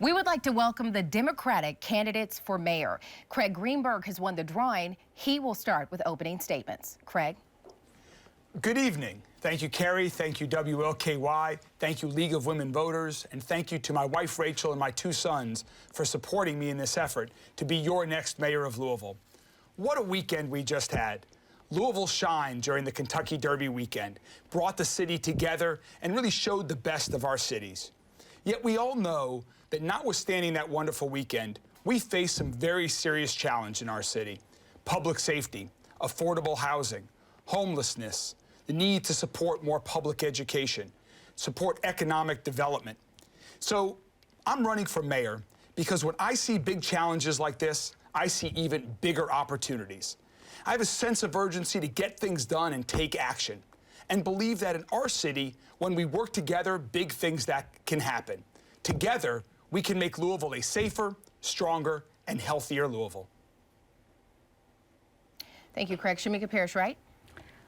We would like to welcome the Democratic candidates for mayor. Craig Greenberg has won the drawing. He will start with opening statements. Craig. Good evening. Thank you, Carrie. Thank you, WLKY. Thank you, League of Women Voters. And thank you to my wife, Rachel, and my two sons for supporting me in this effort to be your next mayor of Louisville. What a weekend we just had. Louisville shined during the Kentucky Derby weekend, brought the city together, and really showed the best of our cities. Yet we all know that notwithstanding that wonderful weekend, we face some very serious challenge in our city. Public safety, affordable housing, homelessness, the need to support more public education, support economic development. So I'm running for mayor because when I see big challenges like this, I see even bigger opportunities. I have a sense of urgency to get things done and take action, and believe that in our city, when we work together, big things that can happen. Together, we can make Louisville a safer, stronger, and healthier Louisville. Thank you, Craig. Shamika Parrish-Wright.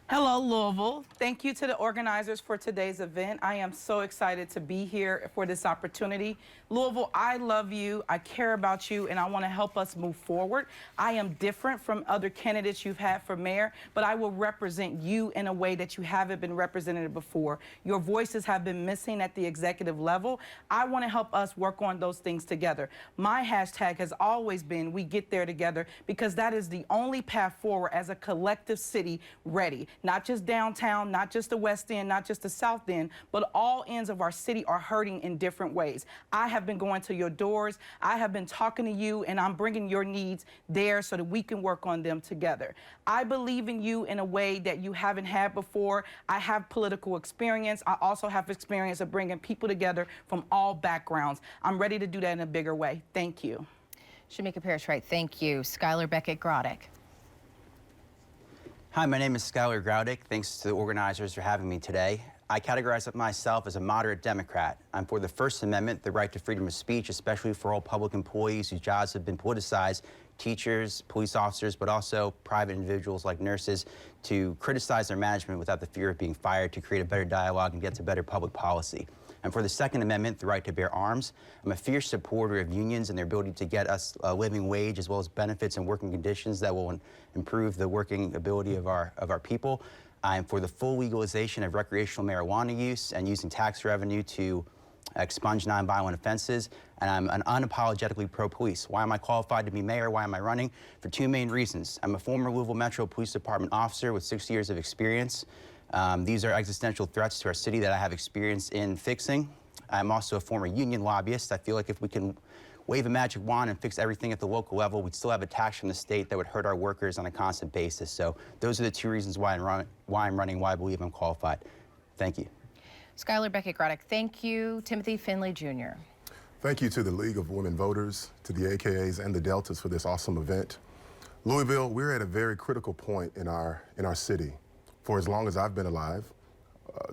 Hello, Louisville. Thank you to the organizers for today's event. I am so excited to be here for this opportunity. Louisville, I love you, I care about you, and I want to help us move forward. I am different from other candidates you've had for mayor, but I will represent you in a way that you haven't been represented before. Your voices have been missing at the executive level. I want to help us work on those things together. My hashtag has always been we get there together, because that is the only path forward as a collective city ready. Not just downtown, not just the West End, not just the South End, but all ends of our city are hurting in different ways. I have been going to your doors, I have been talking to you, and I'm bringing your needs there so that we can work on them together. I believe in you in a way that you haven't had before. I have political experience. I also have experience of bringing people together from all backgrounds. I'm ready to do that in a bigger way. Thank you. Shamika Parrish-Wright, thank you. Skylar Beckett-Groddick. Hi, my name is Skylar Graudick. Thanks to the organizers for having me today. I categorize myself as a moderate Democrat. I'm for the First Amendment, the right to freedom of speech, especially for all public employees whose jobs have been politicized, teachers, police officers, but also private individuals like nurses, to criticize their management without the fear of being fired, to create a better dialogue and get to better public policy. And for the Second Amendment, the right to bear arms, I'm a fierce supporter of unions and their ability to get us a living wage as well as benefits and working conditions that will improve the working ability of our people. I'm for the full legalization of recreational marijuana use and using tax revenue to expunge nonviolent offenses, and I'm unapologetically pro-police. Why am I qualified to be mayor? Why am I running? For two main reasons. I'm a former Louisville Metro Police Department officer with 6 years of experience. These are existential threats to our city that I have experience in fixing. I'm also a former union lobbyist. I feel like if we can wave a magic wand and fix everything at the local level, we'd still have a tax from the state that would hurt our workers on a constant basis. So those are the two reasons why I'm running, why I believe I'm qualified. Thank you. Skylar Beckett-Groddick, thank you. Timothy Finley Jr. Thank you to the League of Women Voters, to the AKAs and the Deltas for this awesome event. Louisville, we're at a very critical point in our city. For as long as I've been alive,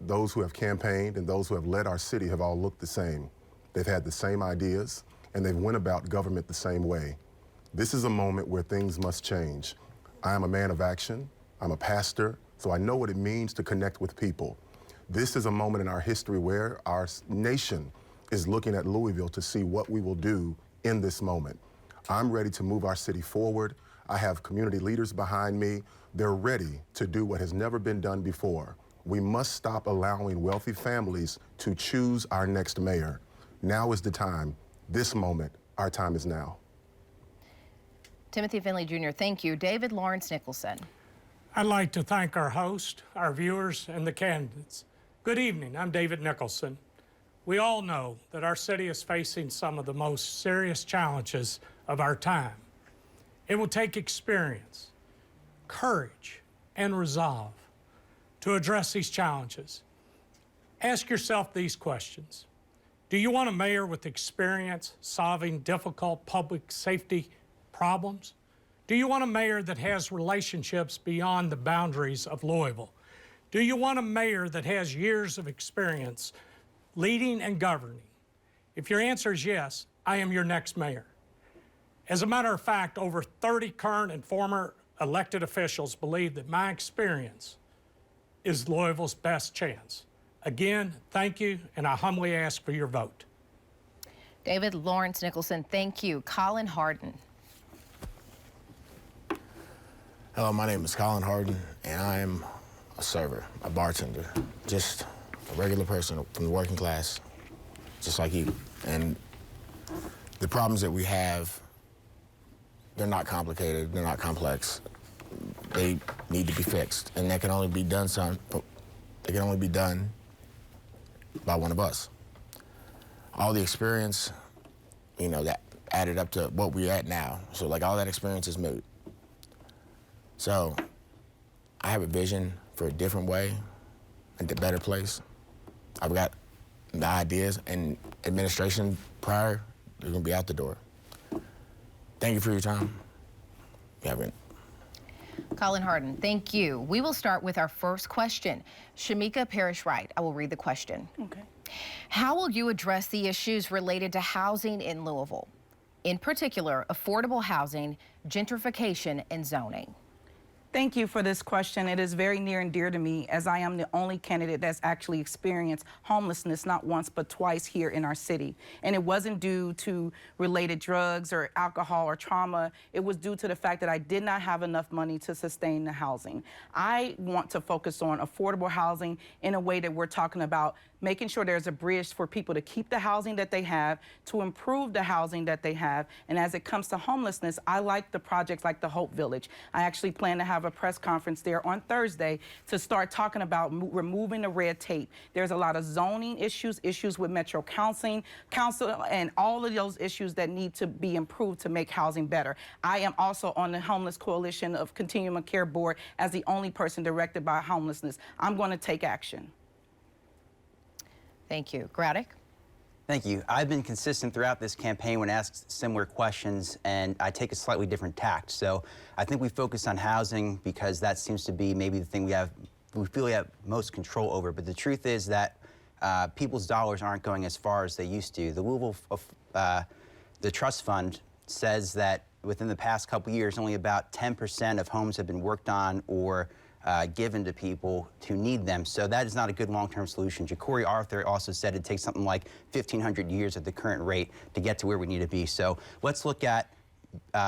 those who have campaigned and those who have led our city have all looked the same. They've had the same ideas, and they've went about government the same way. This is a moment where things must change. I am a man of action. I'm a pastor, so I know what it means to connect with people. This is a moment in our history where our nation is looking at Louisville to see what we will do in this moment. I'm ready to move our city forward. I have community leaders behind me. They're ready to do what has never been done before. We must stop allowing wealthy families to choose our next mayor. Now is the time. This moment, our time is now. Timothy Finley Jr., thank you. David Lawrence Nicholson. I'd like to thank our host, our viewers, and the candidates. Good evening, I'm David Nicholson. We all know that our city is facing some of the most serious challenges of our time. It will take experience, courage, and resolve to address these challenges. Ask yourself these questions. Do you want a mayor with experience solving difficult public safety problems? Do you want a mayor that has relationships beyond the boundaries of Louisville? Do you want a mayor that has years of experience leading and governing? If your answer is yes, I am your next mayor. As a matter of fact, over 30 current and former elected officials believe that my experience is Louisville's best chance. Again, thank you, and I humbly ask for your vote. David Lawrence Nicholson, thank you. Colin Harden. Hello, my name is Colin Harden, and I'm a server, a bartender, just a regular person from the working class, just like you. And the problems that we have, they're not complicated, they're not complex. They need to be fixed, and that can only be done by one of us. All the experience, you know, that added up to what we're at now. So like all that experience is moot. So I have a vision for a different way, a better place. I've got the ideas, and administration prior, they're gonna be out the door. Thank you for your time. You haven't. Colin Harden, thank you. We will start with our first question. Shamika Parrish-Wright, I will read the question. Okay. How will you address the issues related to housing in Louisville? In particular, affordable housing, gentrification, and zoning. Thank you for this question. It is very near and dear to me, as I am the only candidate that's actually experienced homelessness not once but twice here in our city. And it wasn't due to related drugs or alcohol or trauma. It was due to the fact that I did not have enough money to sustain the housing. I want to focus on affordable housing in a way that we're talking about making sure there's a bridge for people to keep the housing that they have, to improve the housing that they have. And as it comes to homelessness, I like the projects like the Hope Village. I actually plan to have a press conference there on Thursday to start talking about removing the red tape. There's a lot of zoning issues with Metro Council, and all of those issues that need to be improved to make housing better. I am also on the Homeless Coalition of Continuum of Care Board as the only person directed by homelessness. I'm going to take action. Thank you. Graddick? Thank you. I've been consistent throughout this campaign when asked similar questions, and I take a slightly different tact. So I think we focus on housing because that seems to be maybe the thing we feel we have most control over. But the truth is that people's dollars aren't going as far as they used to. The Louisville, the trust fund says that within the past couple years, only about 10% of homes have been worked on or given to people who need them. So that is not a good long-term solution. Ja'Cory Arthur also said it takes something like 1,500 years at the current rate to get to where we need to be. So let's look at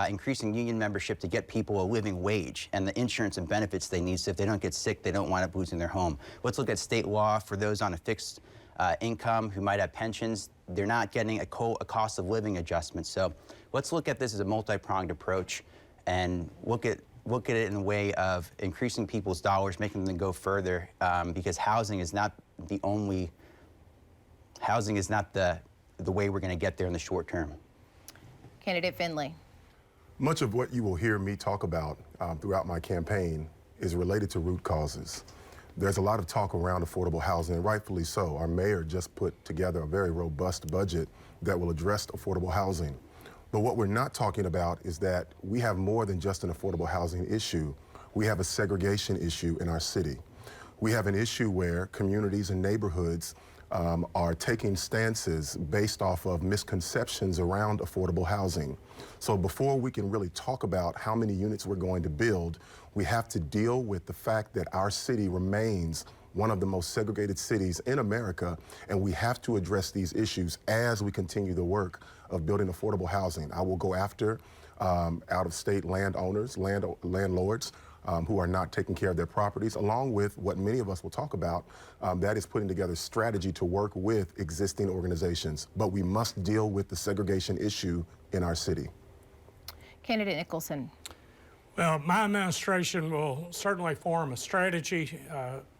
increasing union membership to get people a living wage and the insurance and benefits they need so if they don't get sick, they don't wind up losing their home. Let's look at state law for those on a fixed income who might have pensions. They're not getting a cost of living adjustment. So let's look at this as a multi-pronged approach and look at it in a way of increasing people's dollars, making them go further, because housing is not the way we're going to get there in the short term. Candidate Finley. Much of what you will hear me talk about throughout my campaign is related to root causes. There's a lot of talk around affordable housing, and rightfully so. Our mayor just put together a very robust budget that will address affordable housing. But what we're not talking about is that we have more than just an affordable housing issue. We have a segregation issue in our city. We have an issue where communities and neighborhoods are taking stances based off of misconceptions around affordable housing. So before we can really talk about how many units we're going to build, we have to deal with the fact that our city remains one of the most segregated cities in America, and we have to address these issues as we continue the work of building affordable housing. I will go after out-of-state landowners, landlords who are not taking care of their properties, along with what many of us will talk about, that is putting together strategy to work with existing organizations. But we must deal with the segregation issue in our city. Candidate Nicholson. Well, my administration will certainly form a strategy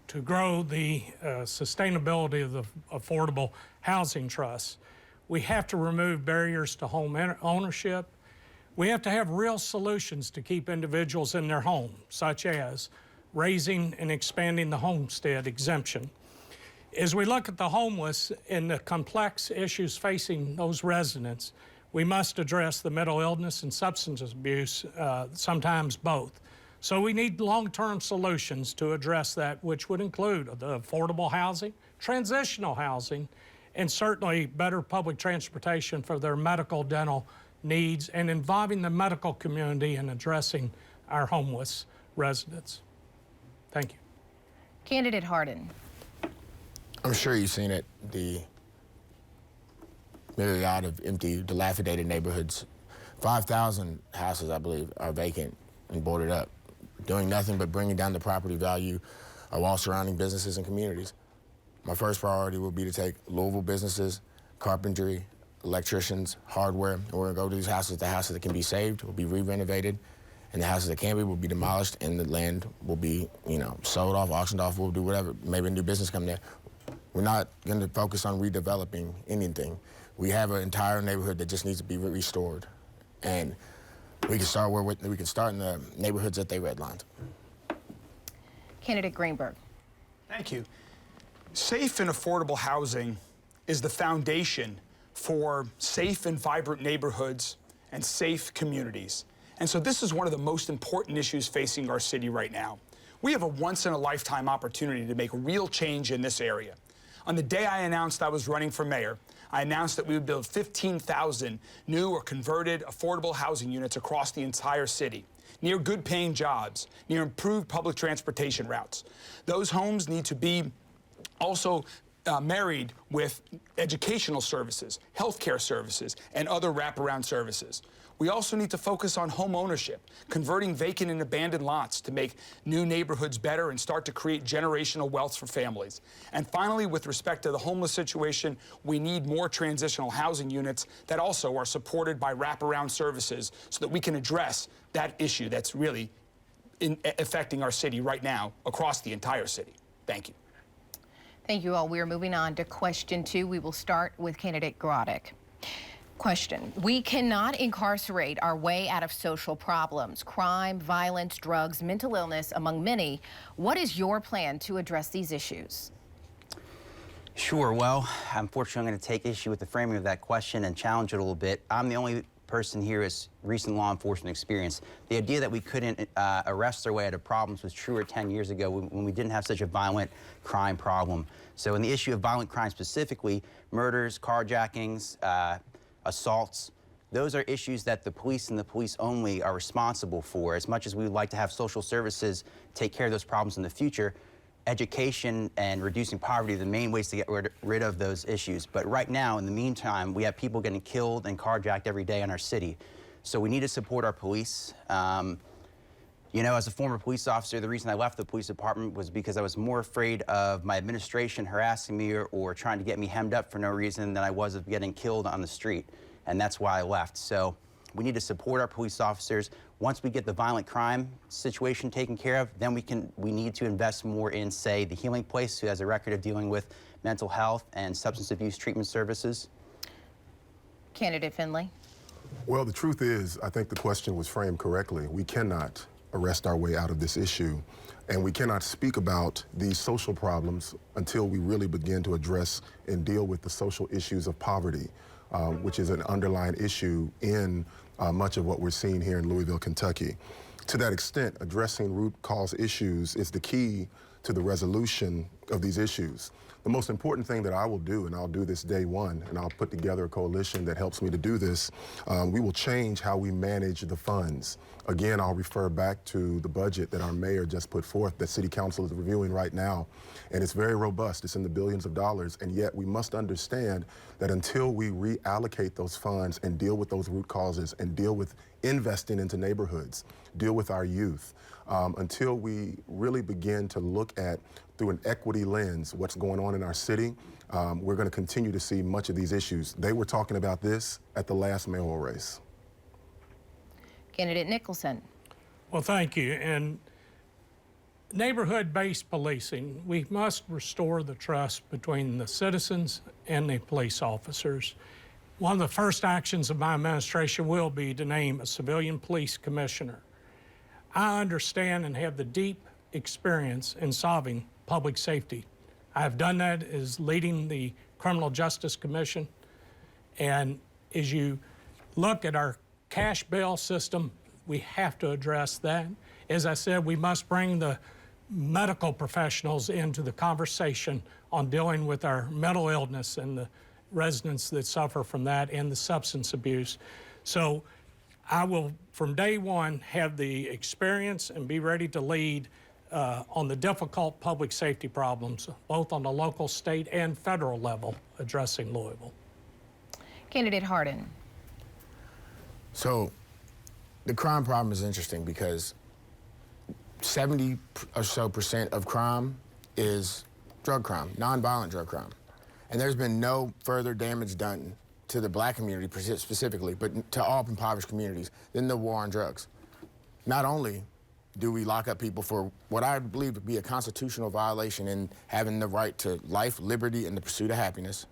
to grow the sustainability of the affordable housing trust. We have to remove barriers to home ownership. We have to have real solutions to keep individuals in their home, such as raising and expanding the homestead exemption. As we look at the homeless and the complex issues facing those residents, we must address the mental illness and substance abuse, sometimes both. So we need long-term solutions to address that, which would include the affordable housing, transitional housing, and certainly better public transportation for their medical, dental needs, and involving the medical community in addressing our homeless residents. Thank you. Candidate Harden. I'm sure you've seen it, myriad of empty, dilapidated neighborhoods. 5,000 houses, I believe, are vacant and boarded up, doing nothing but bringing down the property value of all surrounding businesses and communities. My first priority will be to take Louisville businesses, carpentry, electricians, hardware, and we're gonna go to these houses. The houses that can be saved will be re-renovated, and the houses that can be will be demolished, and the land will be, sold off, auctioned off. We'll do whatever. Maybe a new business come there. We're not going to focus on redeveloping anything. We have an entire neighborhood that just needs to be restored, and we can start we can start in the neighborhoods that they redlined. Candidate Greenberg. Thank you. Safe and affordable housing is the foundation for safe and vibrant neighborhoods and safe communities. And so this is one of the most important issues facing our city right now. We have a once-in-a-lifetime opportunity to make real change in this area. On the day I announced I was running for mayor, I announced that we would build 15,000 new or converted affordable housing units across the entire city, near good-paying jobs, near improved public transportation routes. Those homes need to be also married with educational services, healthcare services, and other wraparound services. We also need to focus on home ownership, converting vacant and abandoned lots to make new neighborhoods better and start to create generational wealth for families. And finally, with respect to the homeless situation, we need more transitional housing units that also are supported by wraparound services so that we can address that issue that's really affecting our city right now across the entire city. Thank you. Thank you all. We are moving on to question 2. We will start with candidate Grodzick. Question: we cannot incarcerate our way out of social problems, crime, violence, drugs, mental illness, among many. What is your plan to address these issues? Sure. Well, unfortunately, I'm going to take issue with the framing of that question and challenge it a little bit. I'm the only person here with recent law enforcement experience. The idea that we couldn't arrest our way out of problems was truer 10 years ago when we didn't have such a violent crime problem. So in the issue of violent crime specifically, murders, carjackings, assaults, those are issues that the police and the police only are responsible for. As much as we would like to have social services take care of those problems in the future, education and reducing poverty are the main ways to get rid of those issues. But right now, in the meantime, we have people getting killed and carjacked every day in our city. So we need to support our police. As a former police officer, the reason I left the police department was because I was more afraid of my administration harassing me or trying to get me hemmed up for no reason than I was of getting killed on the street. And that's why I left. So we need to support our police officers. Once we get the violent crime situation taken care of, then we need to invest more in, say, the Healing Place, who has a record of dealing with mental health and substance abuse treatment services. Candidate Finley. Well, the truth is, I think the question was framed correctly. We cannot arrest our way out of this issue, and we cannot speak about these social problems until we really begin to address and deal with the social issues of poverty, which is an underlying issue in much of what we're seeing here in Louisville, Kentucky. To that extent, addressing root cause issues is the key to the resolution of these issues. The most important thing that I will do, and I'll do this day one, and I'll put together a coalition that helps me to do this, we will change how we manage the funds. Again, I'll refer back to the budget that our mayor just put forth that City Council is reviewing right now, and it's very robust. It's in the billions of dollars, and yet we must understand that until we reallocate those funds and deal with those root causes and deal with investing into neighborhoods, deal with our youth, until we really begin to look at, through an equity lens, what's going on in our city, we're going to continue to see much of these issues. They were talking about this at the last mayoral race. Candidate Nicholson. Well, thank you. And neighborhood-based policing, we must restore the trust between the citizens and the police officers. One of the first actions of my administration will be to name a civilian police commissioner. I understand and have the deep experience in solving public safety. I have done that as leading the Criminal Justice Commission. And as you look at our cash bail system, we have to address that. As I said, we must bring the medical professionals into the conversation on dealing with our mental illness and the residents that suffer from that and the substance abuse. So I will, from day one, have the experience and be ready to lead on the difficult public safety problems, both on the local, state, and federal level, addressing Louisville. Candidate Hardin. So the crime problem is interesting because 70% or so of crime is drug crime, nonviolent drug crime. And there's been no further damage done to the black community specifically, but to all impoverished communities than the war on drugs. Not only do we lock up people for what I believe to be a constitutional violation in having the right to life, liberty, and the pursuit of happiness,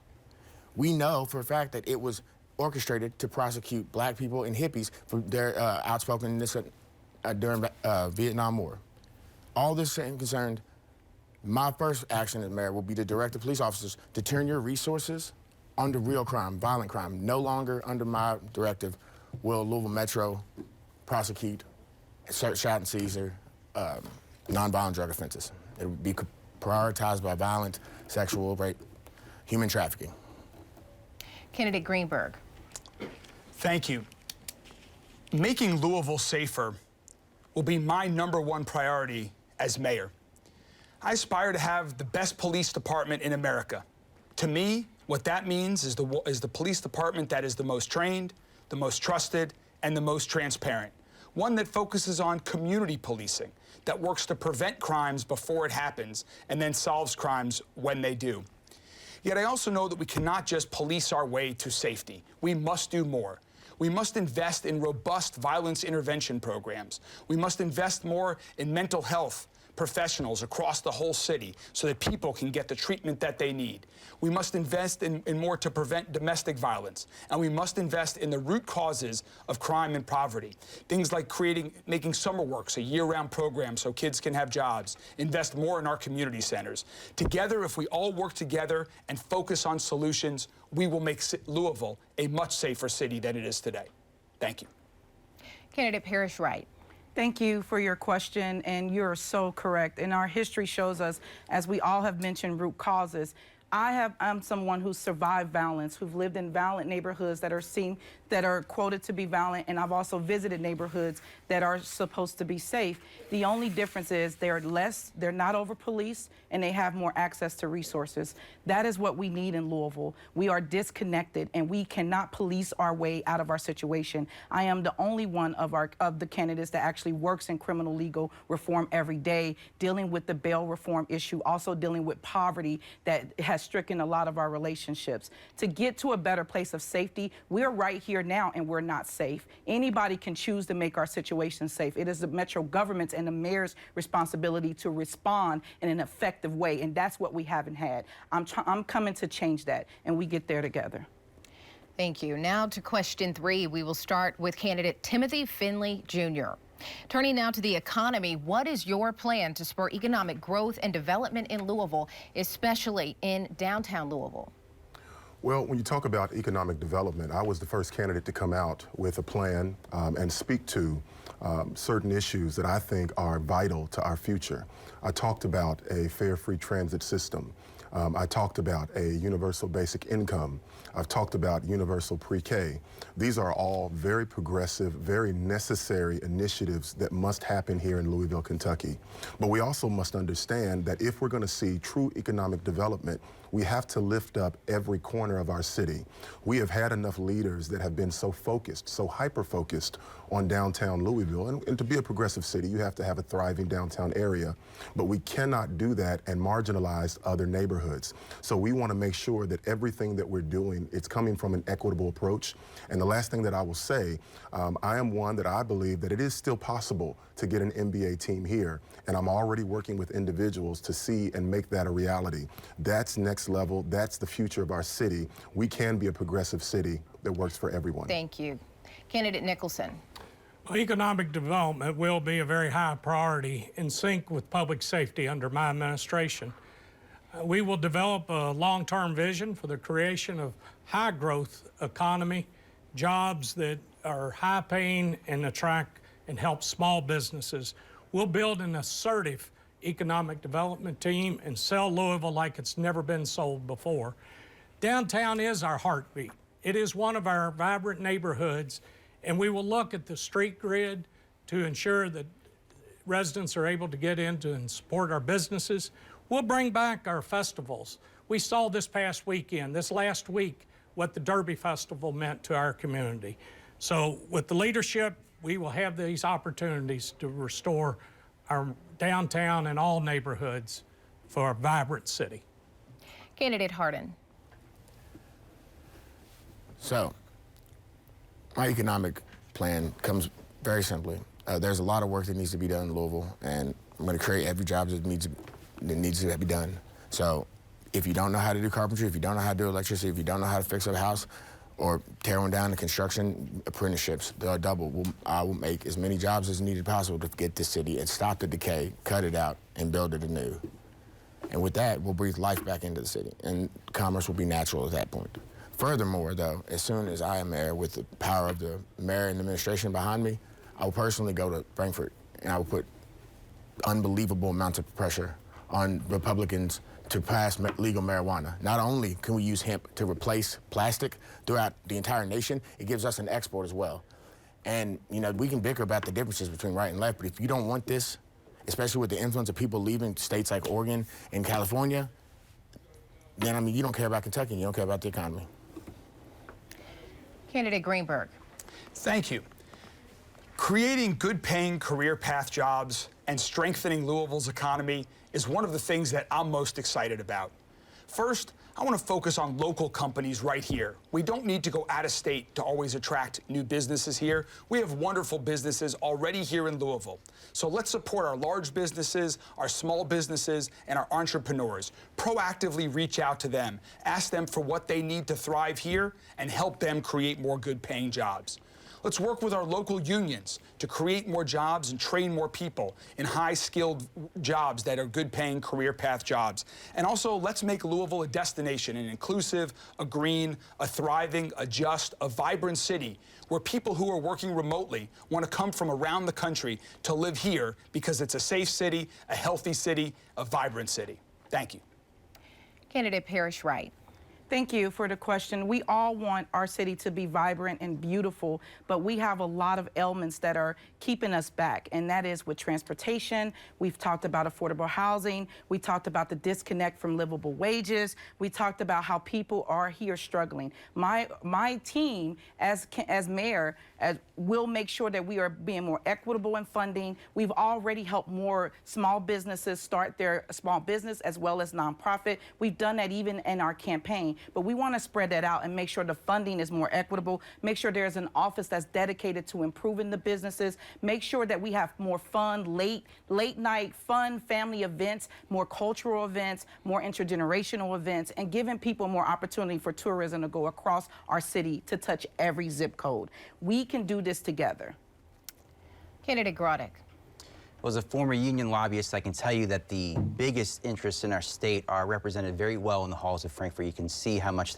we know for a fact that it was orchestrated to prosecute black people and hippies for their outspokenness during Vietnam War. All this concerned, my first action as mayor will be to direct the police officers to turn your resources onto real crime, violent crime. No longer under my directive will Louisville Metro prosecute, shout and seizure, nonviolent drug offenses. It would be prioritized by violent, sexual, rape, human trafficking. Candidate Greenberg. Thank you. Making Louisville safer will be my #1 priority as mayor. I aspire to have the best police department in America. To me, what that means is the police department that is the most trained, the most trusted, and the most transparent. One that focuses on community policing, that works to prevent crimes before it happens and then solves crimes when they do. Yet I also know that we cannot just police our way to safety. We must do more. We must invest in robust violence intervention programs. We must invest more in mental health professionals across the whole city so that people can get the treatment that they need. We must invest in more to prevent domestic violence, and we must invest in the root causes of crime and poverty. Things like making summer works a year-round program so kids can have jobs, invest more in our community centers. Together, if we all work together and focus on solutions, we will make Louisville a much safer city than it is today. Thank you. Candidate Parrish Wright. Thank you for your question, and you're so correct. And our history shows us, as we all have mentioned, root causes. I'm someone who's survived violence, who've lived in violent neighborhoods that are quoted to be violent, and I've also visited neighborhoods that are supposed to be safe. The only difference is they're not over-policed, and they have more access to resources. That is what we need in Louisville. We are disconnected, and we cannot police our way out of our situation. I am the only one of the candidates that actually works in criminal legal reform every day, dealing with the bail reform issue, also dealing with poverty that has stricken a lot of our relationships. To get to a better place of safety, we're right here now and we're not safe. Anybody can choose to make our situation safe. It is the metro government's and the mayor's responsibility to respond in an effective way, and that's what we haven't had. I'm coming to change that, and we get there together. Thank you. Now to question 3. We will start with candidate Timothy Finley Jr. Turning now to the economy, what is your plan to spur economic growth and development in Louisville, especially in downtown Louisville? Well, when you talk about economic development, I was the first candidate to come out with a plan and speak to certain issues that I think are vital to our future. I talked about a fair, free transit system. I talked about a universal basic income. I've talked about universal pre-K. These are all very progressive, very necessary initiatives that must happen here in Louisville, Kentucky. But we also must understand that if we're going to see true economic development, we have to lift up every corner of our city. We have had enough leaders that have been so focused, so hyper-focused on downtown Louisville. And to be a progressive city, you have to have a thriving downtown area. But we cannot do that and marginalize other neighborhoods. So we want to make sure that everything that we're doing, it's coming from an equitable approach. And the last thing that I will say, I am one that I believe that it is still possible to get an NBA team here. And I'm already working with individuals to see and make that a reality. That's next level. That's the future of our city. We can be a progressive city that works for everyone. Thank you. Candidate Nicholson. Well, economic development will be a very high priority in sync with public safety under my administration. We will develop a long-term vision for the creation of high-growth economy, jobs that are high-paying and attract and help small businesses. We'll build an assertive economic development team and sell Louisville like it's never been sold before. Downtown is our heartbeat. It is one of our vibrant neighborhoods, and we will look at the street grid to ensure that residents are able to get into and support our businesses. We'll bring back our festivals. We saw this past weekend, this last week, what the Derby Festival meant to our community. So with the leadership, we will have these opportunities to restore our downtown and all neighborhoods for a vibrant city. Candidate Hardin. So, my economic plan comes very simply. There's a lot of work that needs to be done in Louisville, and I'm going to create every job that needs to be done. So, if you don't know how to do carpentry, if you don't know how to do electricity, if you don't know how to fix a house or tear one down in construction, apprenticeships, they'll double. I will make as many jobs as needed possible to get this city and stop the decay, cut it out, and build it anew. And with that, we'll breathe life back into the city, and commerce will be natural at that point. Furthermore, though, as soon as I am mayor, with the power of the mayor and the administration behind me, I will personally go to Frankfurt, and I will put unbelievable amounts of pressure on Republicans to pass legal marijuana. Not only can we use hemp to replace plastic throughout the entire nation, it gives us an export as well. And, you know, we can bicker about the differences between right and left, but if you don't want this, especially with the influence of people leaving states like Oregon and California, then, I mean, you don't care about Kentucky, and you don't care about the economy. Candidate Greenberg. Thank you. Creating good-paying career path jobs and strengthening Louisville's economy is one of the things that I'm most excited about. First, I want to focus on local companies right here. We don't need to go out of state to always attract new businesses here. We have wonderful businesses already here in Louisville. So let's support our large businesses, our small businesses, and our entrepreneurs. Proactively reach out to them, ask them for what they need to thrive here, and help them create more good-paying jobs. Let's work with our local unions to create more jobs and train more people in high-skilled jobs that are good-paying career path jobs. And also, let's make Louisville a destination, an inclusive, a green, a thriving, a just, a vibrant city where people who are working remotely want to come from around the country to live here because it's a safe city, a healthy city, a vibrant city. Thank you. Candidate Parrish Wright. Thank you for the question. We all want our city to be vibrant and beautiful, but we have a lot of ailments that are keeping us back, and that is with transportation. We've talked about affordable housing. We talked about the disconnect from livable wages. We talked about how people are here struggling. My team, as mayor, will make sure that we are being more equitable in funding. We've already helped more small businesses start their small business as well as nonprofit. We've done that even in our campaign. But we want to spread that out and make sure the funding is more equitable, make sure there's an office that's dedicated to improving the businesses, make sure that we have more fun, late night fun family events, more cultural events, more intergenerational events, and giving people more opportunity for tourism to go across our city to touch every zip code. We can do this together. Candidate Grodick. Well, as a former union lobbyist, I can tell you that the biggest interests in our state are represented very well in the halls of Frankfurt. You can see how much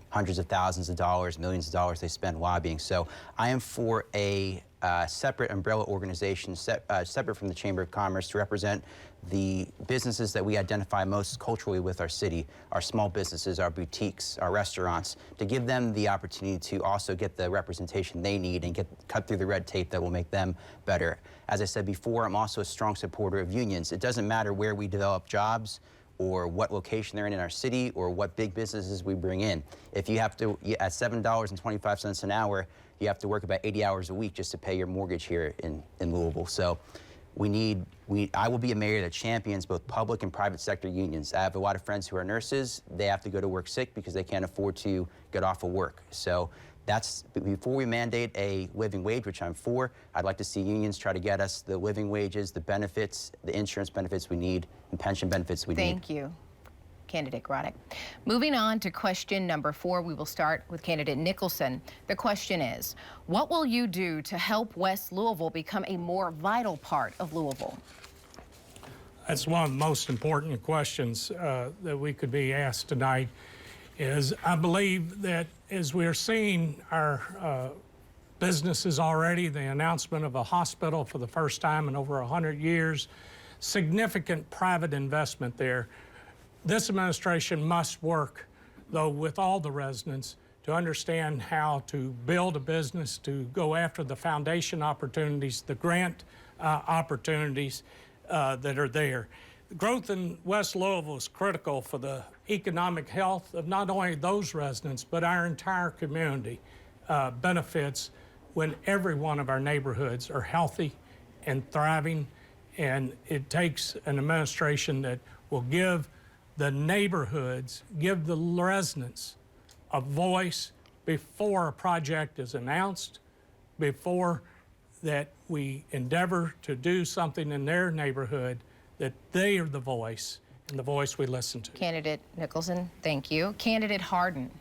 hundreds of thousands of dollars, millions of dollars they spend lobbying. So I am for a separate umbrella organization, separate from the Chamber of Commerce, to represent the businesses that we identify most culturally with our city, our small businesses, our boutiques, our restaurants, to give them the opportunity to also get the representation they need and cut through the red tape that will make them better. As I said before, I'm also a strong supporter of unions. It doesn't matter where we develop jobs or what location they're in our city or what big businesses we bring in. If you have to, at $7.25 an hour, you have to work about 80 hours a week just to pay your mortgage here in Louisville. So I will be a mayor that champions both public and private sector unions. I have a lot of friends who are nurses. They have to go to work sick because they can't afford to get off of work. So that's, before we mandate a living wage, which I'm for, I'd like to see unions try to get us the living wages, the benefits, the insurance benefits we need, and pension benefits we need. Thank you, Candidate Grodick. Moving on to question number 4, we will start with Candidate Nicholson. The question is, what will you do to help West Louisville become a more vital part of Louisville? That's one of the most important questions that we could be asked tonight. Is I believe that as we're seeing our businesses already, the announcement of a hospital for the first time in over 100 years, significant private investment there. This administration must work, though, with all the residents to understand how to build a business, to go after the foundation opportunities, the grant opportunities that are there. Growth in West Louisville is critical for the economic health of not only those residents, but our entire community. Benefits when every one of our neighborhoods are healthy and thriving, and it takes an administration that will give the neighborhoods, give the residents a voice before a project is announced, before that we endeavor to do something in their neighborhood, that they are the voice and the voice we listen to. Candidate Nicholson, thank you. Candidate Hardin.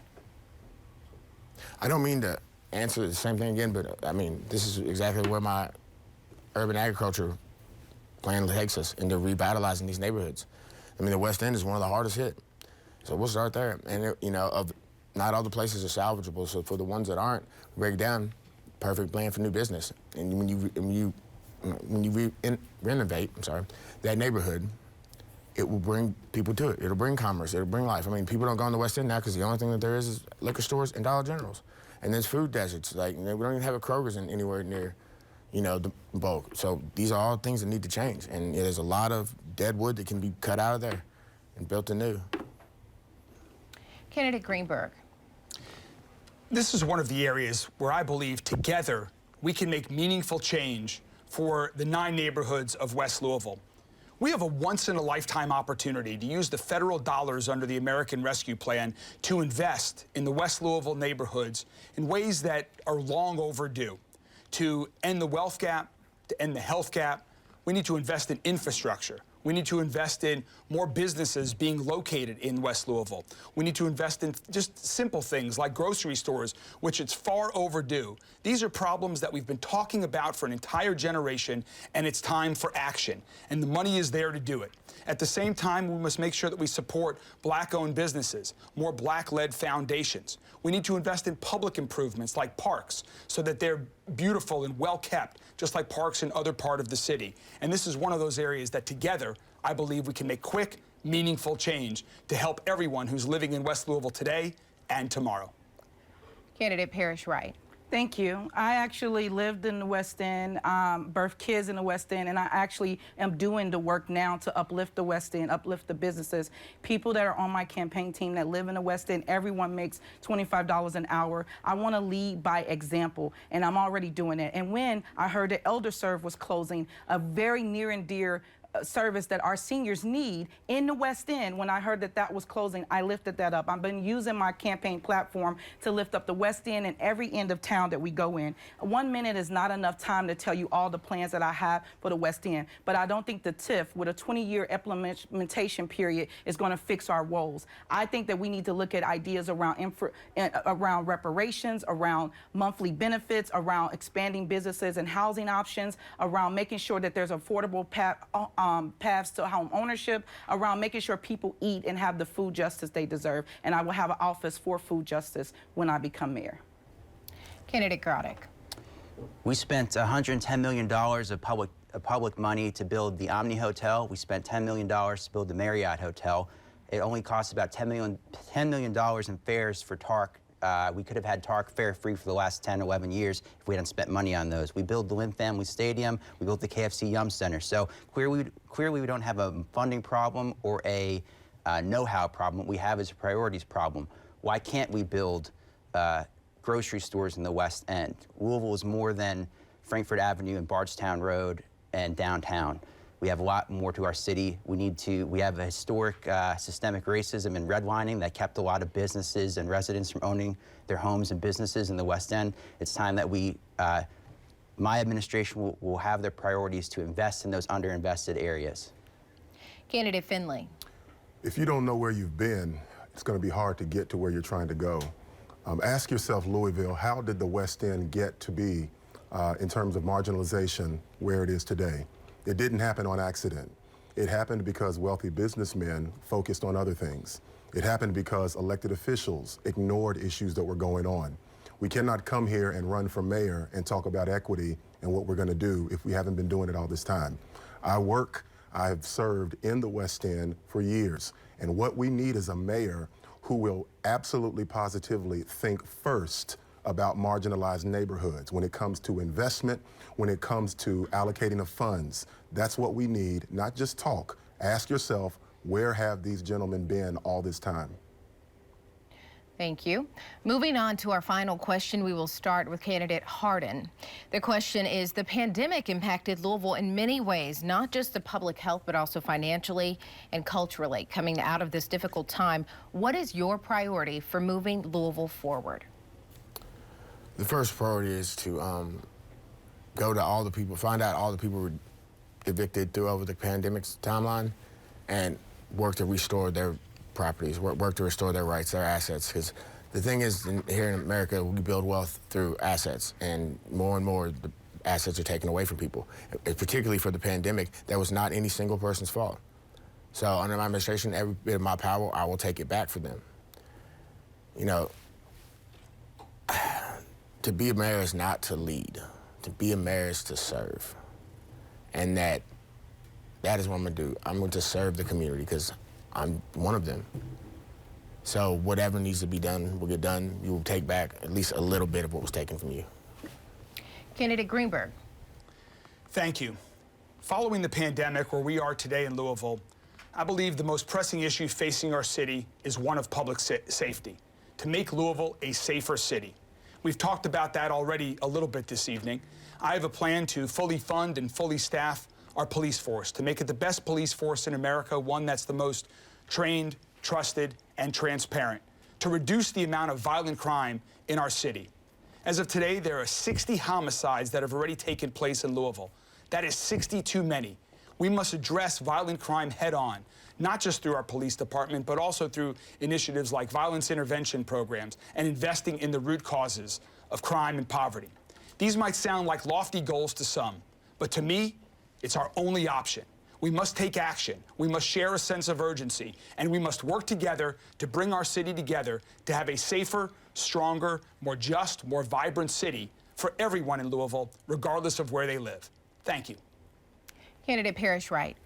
I don't mean to answer the same thing again, but I mean, this is exactly where my urban agriculture plan takes us, into revitalizing these neighborhoods. I mean, the West End is one of the hardest hit. So we'll start there. And, you know, not all the places are salvageable, so for the ones that aren't, break down, perfect plan for new business. And when you renovate, that neighborhood, it will bring people to it. It'll bring commerce, it'll bring life. I mean, people don't go in the West End now because the only thing that there is liquor stores and Dollar Generals. And there's food deserts. Like, you know, we don't even have a Kroger's anywhere near, you know, the bulk. So these are all things that need to change. And there's a lot of dead wood that can be cut out of there and built anew. Candidate Greenberg. This is one of the areas where I believe together we can make meaningful change for the 9 neighborhoods of West Louisville. We have a once-in-a-lifetime opportunity to use the federal dollars under the American Rescue Plan to invest in the West Louisville neighborhoods in ways that are long overdue. To end the wealth gap, to end the health gap, we need to invest in infrastructure. We need to invest in more businesses being located in West Louisville. We need to invest in just simple things like grocery stores, which it's far overdue. These are problems that we've been talking about for an entire generation, and it's time for action. And the money is there to do it. At the same time, we must make sure that we support Black-owned businesses, more Black-led foundations. We need to invest in public improvements like parks so that they're beautiful and well-kept, just like parks in other parts of the city. And this is one of those areas that together, I believe we can make quick, meaningful change to help everyone who's living in West Louisville today and tomorrow. Candidate Parrish Wright. Thank you. I actually lived in the West End, birthed kids in the West End, and I actually am doing the work now to uplift the West End, uplift the businesses. People that are on my campaign team that live in the West End, everyone makes $25 an hour. I want to lead by example, and I'm already doing it. And when I heard that ElderServe was closing, a very near and dear service that our seniors need in the West End, when I heard that that was closing, I lifted that up. I've been using my campaign platform to lift up the West End and every end of town that we go in. 1 minute is not enough time to tell you all the plans that I have for the West End, but I don't think the TIF with a 20-year implementation period is going to fix our woes. I think that we need to look at ideas around around reparations, around monthly benefits, around expanding businesses and housing options, around making sure that there's affordable paths to home ownership, around making sure people eat and have the food justice they deserve. And I will have an office for food justice when I become mayor. Candidate Grodick. We spent $110 million of public money to build the Omni Hotel. We spent $10 million to build the Marriott Hotel. It only cost about $10 million in fares for TARC. We could have had TARC fare free for the last 10, 11 years if we hadn't spent money on those. We built the Lynn Family Stadium, we built the KFC Yum Center. So clearly we don't have a funding problem or a know-how problem. What we have is a priorities problem. Why can't we build grocery stores in the West End? Louisville is more than Frankfort Avenue and Bardstown Road and downtown. We have a lot more to our city. We have a historic systemic racism and redlining that kept a lot of businesses and residents from owning their homes and businesses in the West End. It's time that my administration will have their priorities to invest in those underinvested areas. Candidate Finley. If you don't know where you've been, it's going to be hard to get to where you're trying to go. Ask yourself, Louisville, how did the West End get to be, in terms of marginalization, where it is today? It didn't happen on accident. It happened because wealthy businessmen focused on other things. It happened because elected officials ignored issues that were going on. We cannot come here and run for mayor and talk about equity and what we're going to do if we haven't been doing it all this time. I've served in the West End for years, and what we need is a mayor who will absolutely positively think first about marginalized neighborhoods when it comes to investment, when it comes to allocating of funds. That's what we need, not just talk, Ask yourself, where have these gentlemen been all this time? Thank you. Moving on to our final question, we will start with candidate Hardin. The question is, the pandemic impacted Louisville in many ways, not just the public health, but also financially and culturally. Coming out of this difficult time, what is your priority for moving Louisville forward? The first priority is to go to all the people, find out all the people who were evicted through over the pandemic's timeline, and work to restore their properties, work to restore their rights, their assets. Because the thing is, here in America, we build wealth through assets, and more the assets are taken away from people. Particularly for the pandemic, that was not any single person's fault. So under my administration, every bit of my power, I will take it back for them. You know, to be a mayor is not to lead. To be a mayor is to serve. And that is what I'm gonna do. I'm going to serve the community because I'm one of them. So whatever needs to be done will get done. You will take back at least a little bit of what was taken from you. Candidate Greenberg. Thank you. Following the pandemic, where we are today in Louisville, I believe the most pressing issue facing our city is one of public safety, to make Louisville a safer city. We've talked about that already a little bit this evening. I have a plan to fully fund and fully staff our police force, to make it the best police force in America, one that's the most trained, trusted, and transparent, to reduce the amount of violent crime in our city. As of today, there are 60 homicides that have already taken place in Louisville. That is 60 too many. We must address violent crime head on, not just through our police department, but also through initiatives like violence intervention programs and investing in the root causes of crime and poverty. These might sound like lofty goals to some, but to me, it's our only option. We must take action. We must share a sense of urgency, and we must work together to bring our city together to have a safer, stronger, more just, more vibrant city for everyone in Louisville, regardless of where they live. Thank you. Candidate Parrish Wright.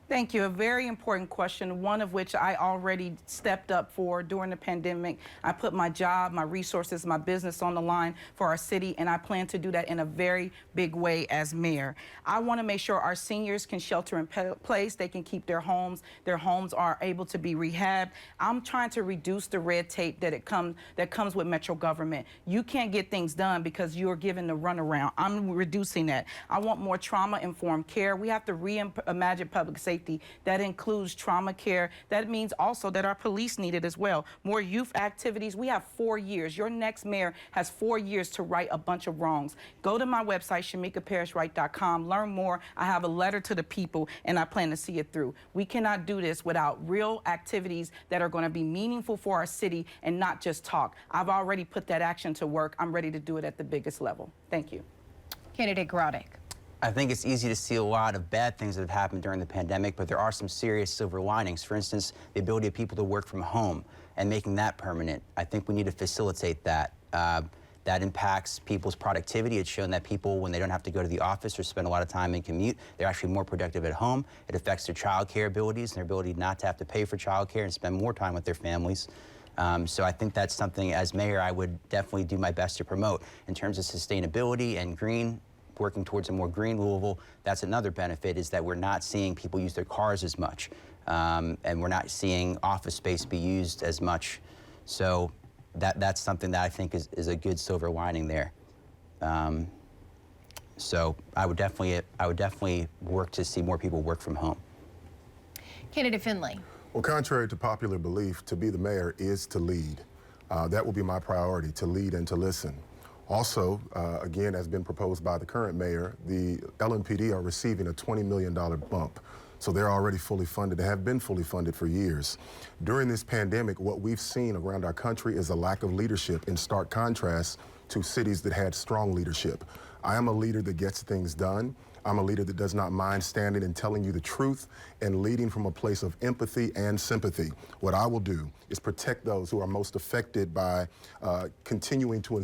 Thank you. A very important question, one of which I already stepped up for during the pandemic. I put my job, my resources, my business on the line for our city, and I plan to do that in a very big way as mayor. I want to make sure our seniors can shelter in place, they can keep their homes are able to be rehabbed. I'm trying to reduce the red tape that comes with Metro government. You can't get things done because you're given the runaround. I'm reducing that. I want more trauma-informed care. We have to reimagine public safety. That includes trauma care. That means also that our police need it as well. More youth activities. We have 4 years. Your next mayor has 4 years to right a bunch of wrongs. Go to my website, ShamikaParrishWright.com. Learn more. I have a letter to the people, and I plan to see it through. We cannot do this without real activities that are going to be meaningful for our city and not just talk. I've already put that action to work. I'm ready to do it at the biggest level. Thank you. Candidate Grodick. I think it's easy to see a lot of bad things that have happened during the pandemic, but there are some serious silver linings. For instance, the ability of people to work from home and making that permanent. I think we need to facilitate that. That impacts people's productivity. It's shown that people, when they don't have to go to the office or spend a lot of time in commute, they're actually more productive at home. It affects their child care abilities and their ability not to have to pay for child care and spend more time with their families. So I think that's something, as mayor, I would definitely do my best to promote. In terms of sustainability and green, working towards a more green Louisville, that's another benefit, is that we're not seeing people use their cars as much, and we're not seeing office space be used as much. So that's something that I think is a good silver lining there. So I would definitely work to see more people work from home. Candidate Finley. Well, contrary to popular belief, to be the mayor is to lead. That will be my priority, to lead and to listen. Also, again, as been proposed by the current mayor, the LMPD are receiving a $20 million bump. So they're already fully funded. They have been fully funded for years. During this pandemic, what we've seen around our country is a lack of leadership, in stark contrast to cities that had strong leadership. I am a leader that gets things done. I'm a leader that does not mind standing and telling you the truth and leading from a place of empathy and sympathy. What I will do is protect those who are most affected by continuing to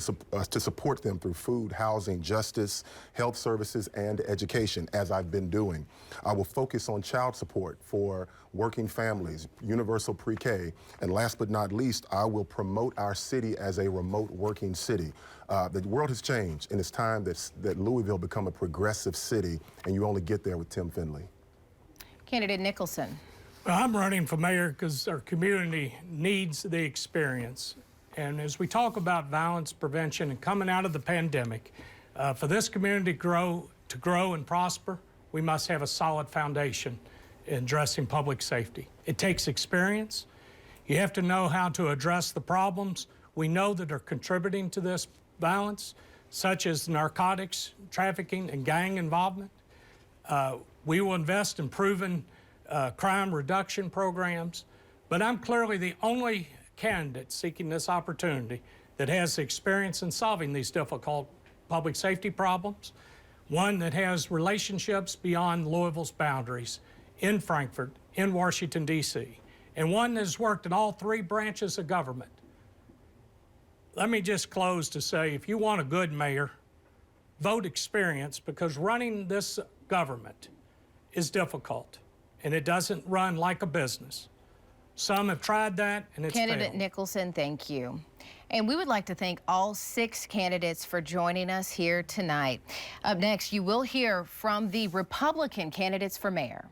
support them through food, housing, justice, health services, and education, as I've been doing. I will focus on child support for working families, universal pre-K, and last but not least, I will promote our city as a remote working city. The world has changed, and it's time that Louisville become a progressive city, and you only get there with Tim Finley. Candidate Nicholson. Well, I'm running for mayor because our community needs the experience. And as we talk about violence prevention and coming out of the pandemic, for this community to grow and prosper, we must have a solid foundation in addressing public safety. It takes experience. You have to know how to address the problems we know that are contributing to this violence, such as narcotics, trafficking, and gang involvement. We will invest in proven crime reduction programs, but I'm clearly the only candidate seeking this opportunity that has experience in solving these difficult public safety problems, one that has relationships beyond Louisville's boundaries, in Frankfort, in Washington, D.C., and one that has worked in all three branches of government. Let me just close to say, if you want a good mayor, vote experience, because running this government is difficult, and it doesn't run like a business. Some have tried that, and it's Candidate failed. Nicholson, thank you. And we would like to thank all 6 candidates for joining us here tonight. Up next, you will hear from the Republican candidates for mayor.